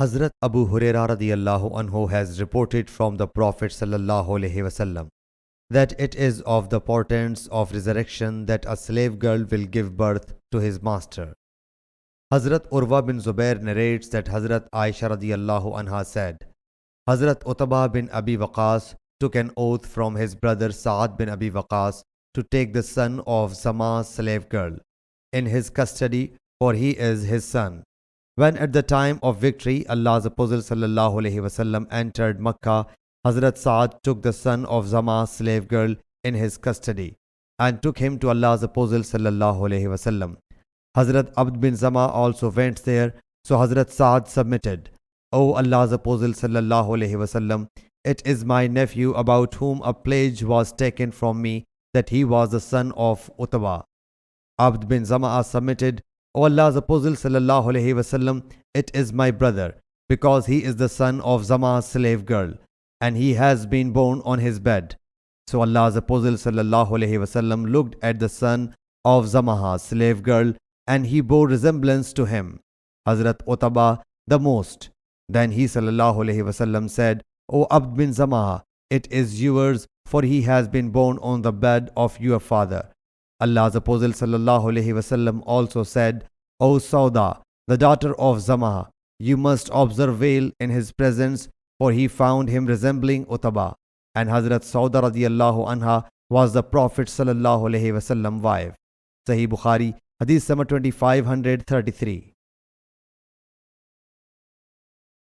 Hazrat Abu Huraira radiyallahu anhu has reported from the Prophet sallallahu alaihi wasallam that it is of the portents of resurrection that a slave girl will give birth to his master. Hazrat Urwa bin Zubair narrates that Hazrat Aisha radiyallahu anha said, Hazrat Utbah bin Abi Waqas took an oath from his brother Sa'ad bin Abi Waqas to take the son of Zama's slave girl in his custody, for he is his son. When at the time of victory Allah's Apostle sallallahu alaihi wasallam entered Makkah, Hazrat Sa'ad took the son of Zama's slave girl in his custody and took him to Allah's Apostle sallallahu alaihi wasallam. Hazrat Abd bin Zama also went there, so Hazrat Sa'ad submitted, O Allah's Apostle sallallahu alaihi wasallam, it is my nephew about whom a pledge was taken from me that he was the son of Utbah. Abd bin Zama submitted, O Allah's Apostle sallallahu alaihi wasallam, it is my brother, because he is the son of Zama's slave girl, and he has been born on his bed. So Allah's Apostle sallallahu alaihi wasallam looked at the son of Zama's slave girl, and he bore resemblance to him, Hazrat Utbah, the most. Then he sallallahu alaihi wasallam said, O Abd bin Zama, it is yours, for he has been born on the bed of your father. Allah's Apostle sallallahu alaihi wasallam also said, O Sauda, the daughter of Zama, you must observe veil in his presence, for he found him resembling Utbah. And Hazrat Sauda radiyallahu anha was the Prophet sallallahu alaihi wasallam wife. Sahih Bukhari, Hadith number 2533.